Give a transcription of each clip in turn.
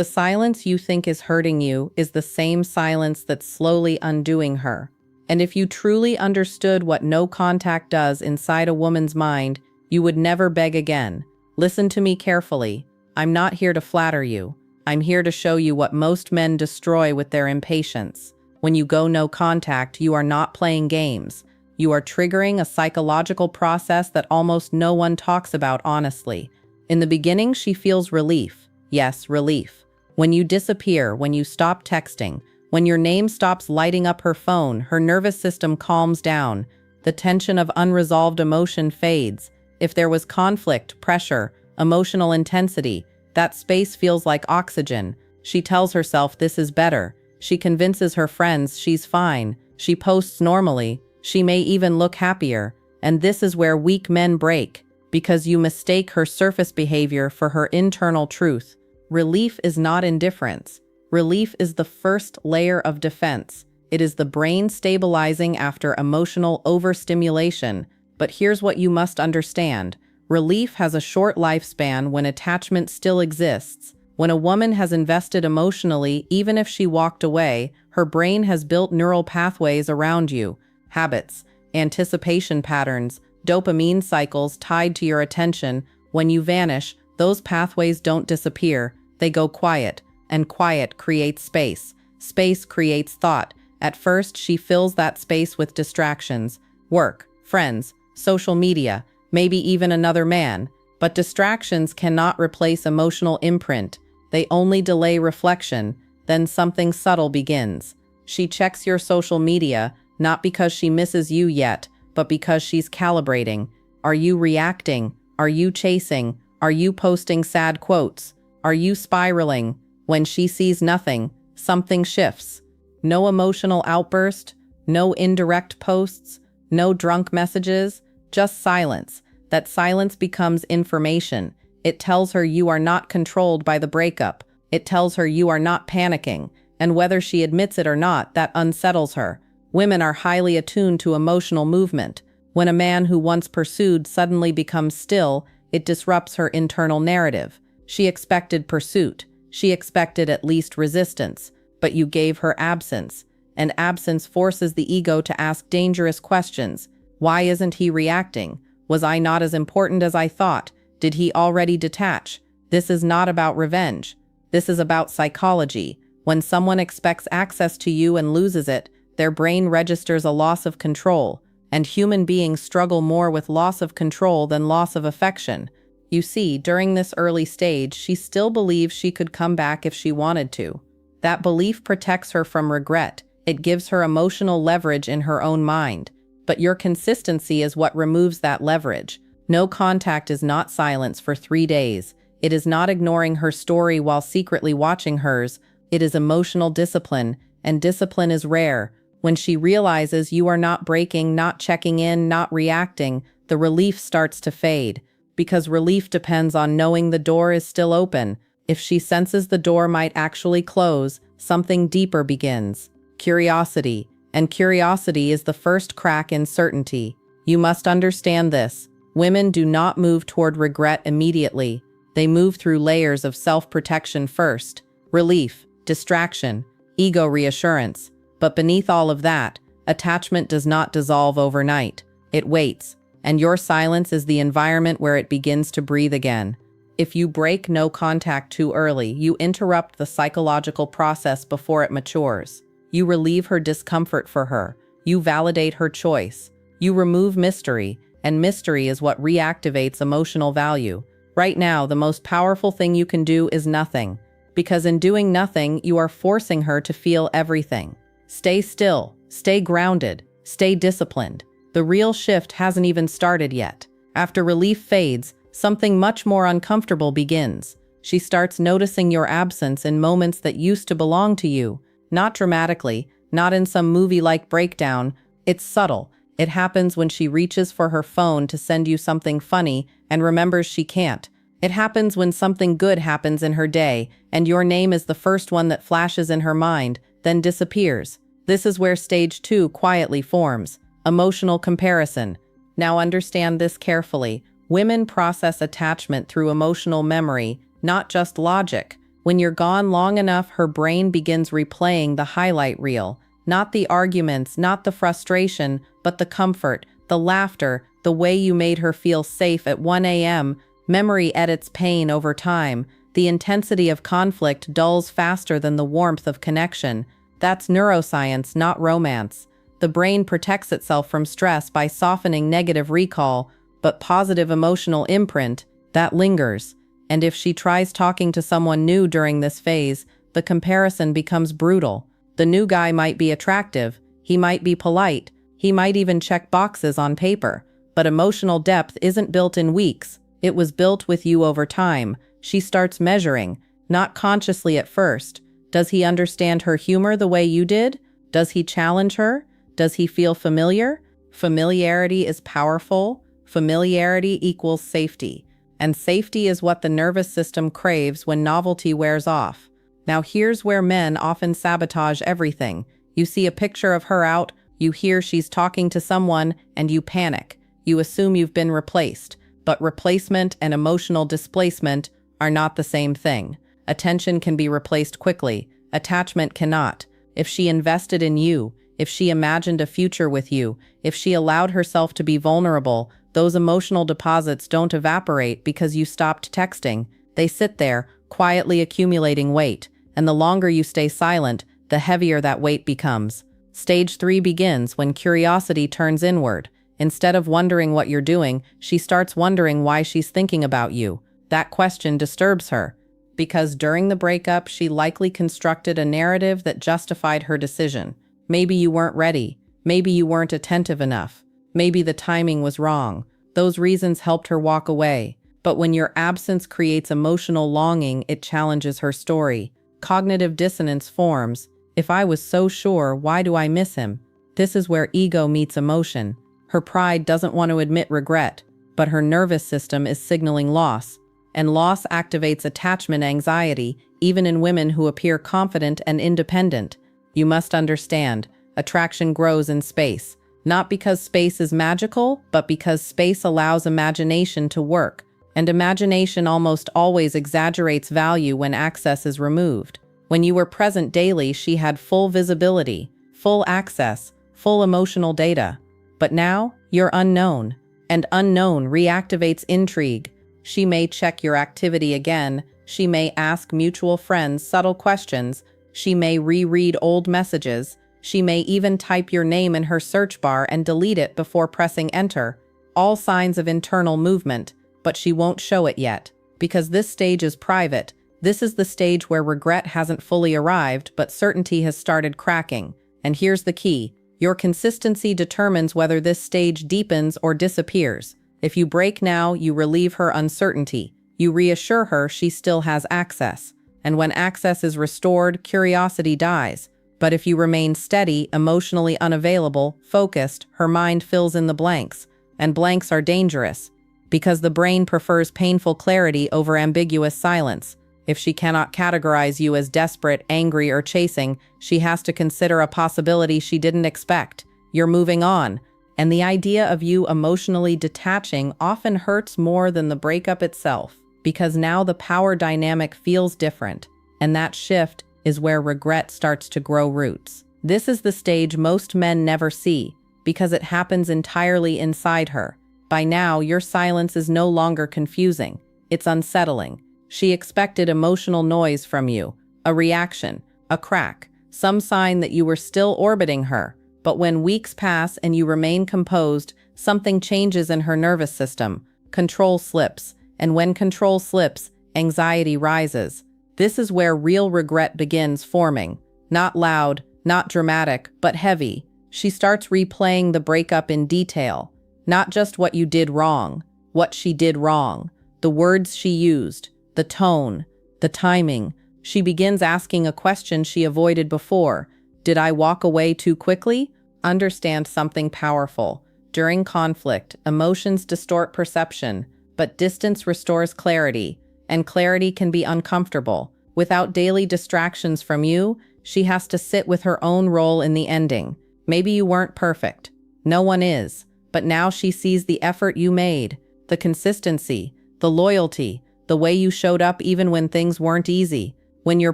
The silence you think is hurting you is the same silence that's slowly undoing her. And if you truly understood what no contact does inside a woman's mind, you would never beg again. Listen to me carefully. I'm not here to flatter you. I'm here to show you what most men destroy with their impatience. When you go no contact, you are not playing games. You are triggering a psychological process that almost no one talks about honestly. In the beginning, she feels relief. Yes, relief. When you disappear, when you stop texting, when your name stops lighting up her phone, her nervous system calms down. The tension of unresolved emotion fades. If there was conflict, pressure, emotional intensity, that space feels like oxygen. She tells herself this is better. She convinces her friends she's fine. She posts normally. She may even look happier. And this is where weak men break, because you mistake her surface behavior for her internal truth. Relief is not indifference. Relief is the first layer of defense. It is the brain stabilizing after emotional overstimulation. But here's what you must understand. Relief has a short lifespan when attachment still exists. When a woman has invested emotionally, even if she walked away, her brain has built neural pathways around you. Habits, anticipation patterns, dopamine cycles tied to your attention. When you vanish, those pathways don't disappear. They go quiet, and quiet creates space. Space creates thought. At first, she fills that space with distractions. Work, friends, social media, maybe even another man. But distractions cannot replace emotional imprint. They only delay reflection. Then something subtle begins. She checks your social media, not because she misses you yet, but because she's calibrating. Are you reacting? Are you chasing? Are you posting sad quotes? Are you spiraling? When she sees nothing, something shifts. No emotional outburst, no indirect posts, no drunk messages, just silence. That silence becomes information. It tells her you are not controlled by the breakup. It tells her you are not panicking. And whether she admits it or not, that unsettles her. Women are highly attuned to emotional movement. When a man who once pursued suddenly becomes still, it disrupts her internal narrative. She expected pursuit. She expected at least resistance. But you gave her absence. And absence forces the ego to ask dangerous questions. Why isn't he reacting? Was I not as important as I thought? Did he already detach? This is not about revenge. This is about psychology. When someone expects access to you and loses it, their brain registers a loss of control. And human beings struggle more with loss of control than loss of affection. You see, during this early stage, she still believes she could come back if she wanted to. That belief protects her from regret. It gives her emotional leverage in her own mind. But your consistency is what removes that leverage. No contact is not silence for 3 days. It is not ignoring her story while secretly watching hers. It is emotional discipline, and discipline is rare. When she realizes you are not breaking, not checking in, not reacting, the relief starts to fade. Because relief depends on knowing the door is still open. If she senses the door might actually close, something deeper begins. Curiosity. And curiosity is the first crack in certainty. You must understand this. Women do not move toward regret immediately. They move through layers of self-protection first. Relief, distraction, ego reassurance. But beneath all of that, attachment does not dissolve overnight. It waits. And your silence is the environment where it begins to breathe again. If you break no contact too early, you interrupt the psychological process before it matures. You relieve her discomfort for her. You validate her choice. You remove mystery, and mystery is what reactivates emotional value. Right now, the most powerful thing you can do is nothing. Because in doing nothing, you are forcing her to feel everything. Stay still, stay grounded, stay disciplined. The real shift hasn't even started yet. After relief fades, something much more uncomfortable begins. She starts noticing your absence in moments that used to belong to you. Not dramatically, not in some movie-like breakdown. It's subtle. It happens when she reaches for her phone to send you something funny and remembers she can't. It happens when something good happens in her day, and your name is the first one that flashes in her mind, then disappears. This is where stage 2 quietly forms. Emotional comparison. Now understand this carefully. Women process attachment through emotional memory, not just logic. When you're gone long enough, her brain begins replaying the highlight reel. Not the arguments, not the frustration, but the comfort, the laughter, the way you made her feel safe at 1 a.m. Memory edits pain over time. The intensity of conflict dulls faster than the warmth of connection. That's neuroscience, not romance. The brain protects itself from stress by softening negative recall, but positive emotional imprint, that lingers. And if she tries talking to someone new during this phase, the comparison becomes brutal. The new guy might be attractive, he might be polite, he might even check boxes on paper, but emotional depth isn't built in weeks. It was built with you over time. She starts measuring, not consciously at first. Does he understand her humor the way you did? Does he challenge her? Does he feel familiar? Familiarity is powerful. Familiarity equals safety. And safety is what the nervous system craves when novelty wears off. Now here's where men often sabotage everything. You see a picture of her out, you hear she's talking to someone, and you panic. You assume you've been replaced. But replacement and emotional displacement are not the same thing. Attention can be replaced quickly. Attachment cannot. If she invested in you, if she imagined a future with you, if she allowed herself to be vulnerable, those emotional deposits don't evaporate because you stopped texting. They sit there, quietly accumulating weight, and the longer you stay silent, the heavier that weight becomes. Stage 3 begins when curiosity turns inward. Instead of wondering what you're doing, she starts wondering why she's thinking about you. That question disturbs her, because during the breakup, she likely constructed a narrative that justified her decision. Maybe you weren't ready. Maybe you weren't attentive enough. Maybe the timing was wrong. Those reasons helped her walk away. But when your absence creates emotional longing, it challenges her story. Cognitive dissonance forms. If I was so sure, why do I miss him? This is where ego meets emotion. Her pride doesn't want to admit regret, but her nervous system is signaling loss. And loss activates attachment anxiety, even in women who appear confident and independent. You must understand, attraction grows in space. Not because space is magical, but because space allows imagination to work. And imagination almost always exaggerates value when access is removed. When you were present daily, she had full visibility, full access, full emotional data. But now, you're unknown. And unknown reactivates intrigue. She may check your activity again. She may ask mutual friends subtle questions. She may reread old messages. She may even type your name in her search bar and delete it before pressing enter. All signs of internal movement, but she won't show it yet. Because this stage is private. This is the stage where regret hasn't fully arrived, but certainty has started cracking. And here's the key. Your consistency determines whether this stage deepens or disappears. If you break now, you relieve her uncertainty. You reassure her she still has access. And when access is restored, curiosity dies. But if you remain steady, emotionally unavailable, focused, her mind fills in the blanks. And blanks are dangerous, because the brain prefers painful clarity over ambiguous silence. If she cannot categorize you as desperate, angry, or chasing, she has to consider a possibility she didn't expect. You're moving on. And the idea of you emotionally detaching often hurts more than the breakup itself, because now the power dynamic feels different. And that shift is where regret starts to grow roots. This is the stage most men never see, because it happens entirely inside her. By now, your silence is no longer confusing. It's unsettling. She expected emotional noise from you, a reaction, a crack, some sign that you were still orbiting her. But when weeks pass and you remain composed, something changes in her nervous system. Control slips, and when control slips, anxiety rises. This is where real regret begins forming. Not loud, not dramatic, but heavy. She starts replaying the breakup in detail. Not just what you did wrong, what she did wrong, the words she used, the tone, the timing. She begins asking a question she avoided before. Did I walk away too quickly? Understand something powerful. During conflict, emotions distort perception, but distance restores clarity, and clarity can be uncomfortable. Without daily distractions from you, she has to sit with her own role in the ending. Maybe you weren't perfect. No one is. But now she sees the effort you made, the consistency, the loyalty, the way you showed up even when things weren't easy. When you're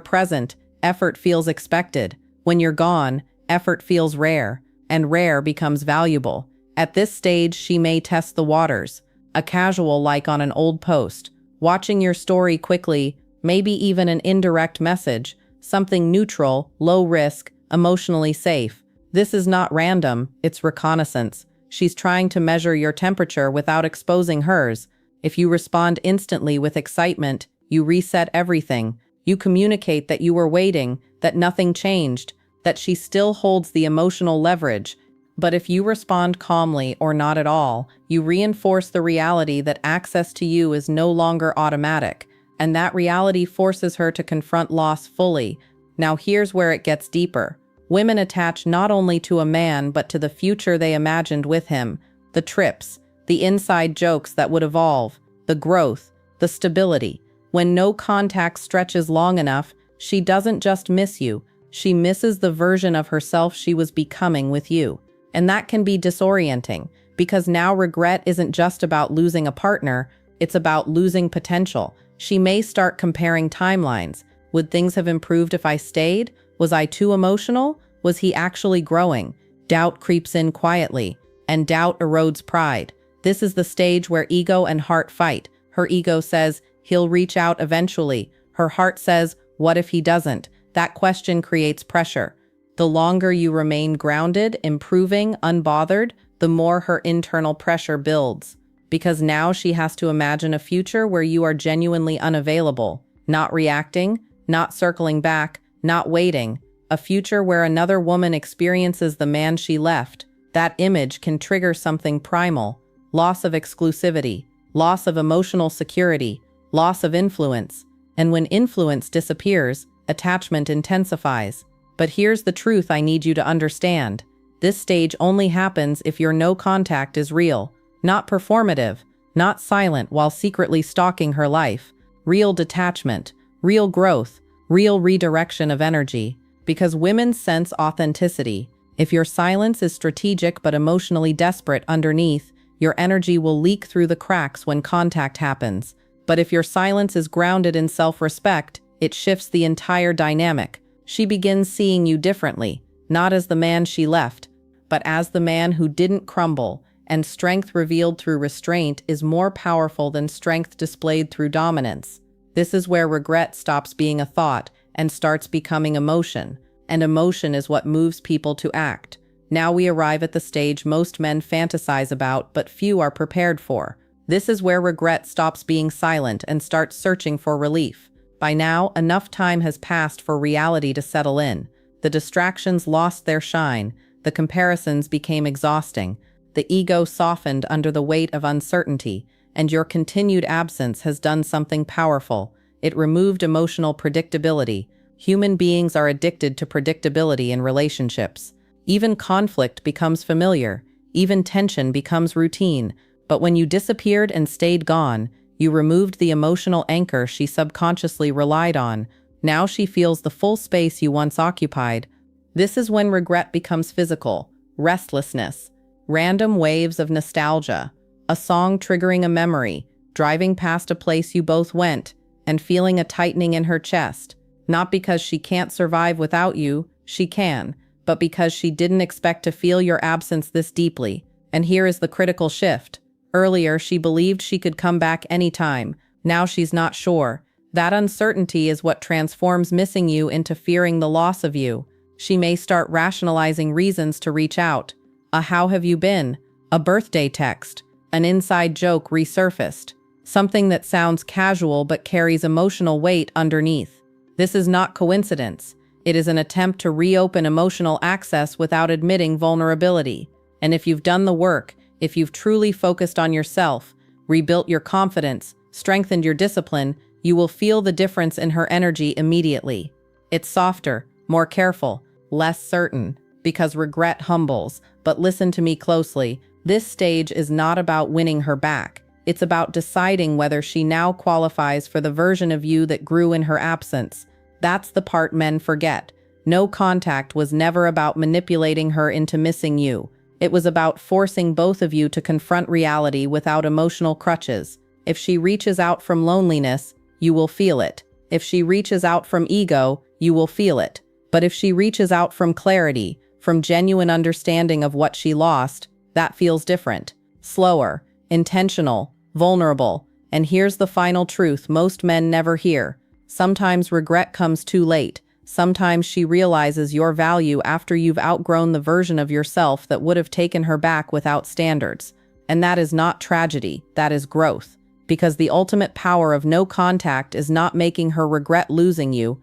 present, effort feels expected. When you're gone, effort feels rare, and rare becomes valuable. At this stage, she may test the waters, a casual like on an old post, watching your story quickly, maybe even an indirect message, something neutral, low risk, emotionally safe. This is not random, it's reconnaissance. She's trying to measure your temperature without exposing hers. If you respond instantly with excitement, you reset everything. You communicate that you were waiting, that nothing changed, that she still holds the emotional leverage. But if you respond calmly or not at all, you reinforce the reality that access to you is no longer automatic, and that reality forces her to confront loss fully. Now here's where it gets deeper. Women attach not only to a man but to the future they imagined with him, the trips, the inside jokes that would evolve, the growth, the stability. When no contact stretches long enough, she doesn't just miss you, she misses the version of herself she was becoming with you. And that can be disorienting, because now regret isn't just about losing a partner, it's about losing potential. She may start comparing timelines. Would things have improved if I stayed? Was I too emotional? Was he actually growing? Doubt creeps in quietly, and doubt erodes pride. This is the stage where ego and heart fight. Her ego says, he'll reach out eventually. Her heart says, what if he doesn't? That question creates pressure. The longer you remain grounded, improving, unbothered, the more her internal pressure builds. Because now she has to imagine a future where you are genuinely unavailable, not reacting, not circling back, not waiting. A future where another woman experiences the man she left. That image can trigger something primal. Loss of exclusivity, loss of emotional security, loss of influence. And when influence disappears, attachment intensifies. But here's the truth I need you to understand. This stage only happens if your no contact is real, not performative, not silent while secretly stalking her life. Real detachment, real growth, real redirection of energy. Because women sense authenticity. If your silence is strategic but emotionally desperate underneath, your energy will leak through the cracks when contact happens. But if your silence is grounded in self-respect, it shifts the entire dynamic. She begins seeing you differently, not as the man she left, but as the man who didn't crumble, and strength revealed through restraint is more powerful than strength displayed through dominance. This is where regret stops being a thought and starts becoming emotion, and emotion is what moves people to act. Now we arrive at the stage most men fantasize about but few are prepared for. This is where regret stops being silent and starts searching for relief. By now, enough time has passed for reality to settle in. The distractions lost their shine, the comparisons became exhausting, the ego softened under the weight of uncertainty, and your continued absence has done something powerful. It removed emotional predictability. Human beings are addicted to predictability in relationships. Even conflict becomes familiar, even tension becomes routine. But when you disappeared and stayed gone, you removed the emotional anchor she subconsciously relied on. Now she feels the full space you once occupied. This is when regret becomes physical, restlessness, random waves of nostalgia, a song triggering a memory, driving past a place you both went, and feeling a tightening in her chest. Not because she can't survive without you, she can, but because she didn't expect to feel your absence this deeply. And here is the critical shift. Earlier, she believed she could come back anytime. Now she's not sure. That uncertainty is what transforms missing you into fearing the loss of you. She may start rationalizing reasons to reach out. A "how have you been?" A birthday text, an inside joke resurfaced, something that sounds casual but carries emotional weight underneath. This is not coincidence. It is an attempt to reopen emotional access without admitting vulnerability. And if you've done the work, if you've truly focused on yourself, rebuilt your confidence, strengthened your discipline, you will feel the difference in her energy immediately. It's softer, more careful, less certain, because regret humbles. But listen to me closely. This stage is not about winning her back. It's about deciding whether she now qualifies for the version of you that grew in her absence. That's the part men forget. No contact was never about manipulating her into missing you. It was about forcing both of you to confront reality without emotional crutches. If she reaches out from loneliness, you will feel it. If she reaches out from ego, you will feel it. But if she reaches out from clarity, from genuine understanding of what she lost, that feels different. Slower, intentional, vulnerable. And here's the final truth most men never hear. Sometimes regret comes too late. Sometimes she realizes your value after you've outgrown the version of yourself that would have taken her back without standards. And that is not tragedy, that is growth. Because the ultimate power of no contact is not making her regret losing you.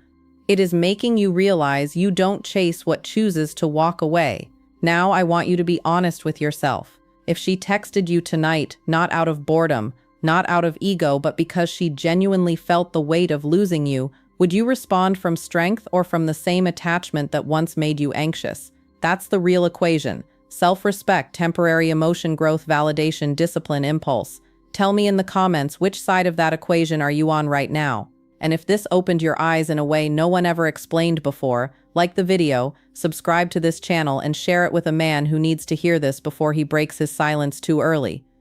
It is making you realize you don't chase what chooses to walk away. Now I want you to be honest with yourself. If she texted you tonight, not out of boredom, not out of ego, but because she genuinely felt the weight of losing you, would you respond from strength or from the same attachment that once made you anxious? That's the real equation. Self-respect, temporary emotion growth, validation, discipline, impulse. Tell me in the comments which side of that equation are you on right now? And if this opened your eyes in a way no one ever explained before, like the video, subscribe to this channel and share it with a man who needs to hear this before he breaks his silence too early.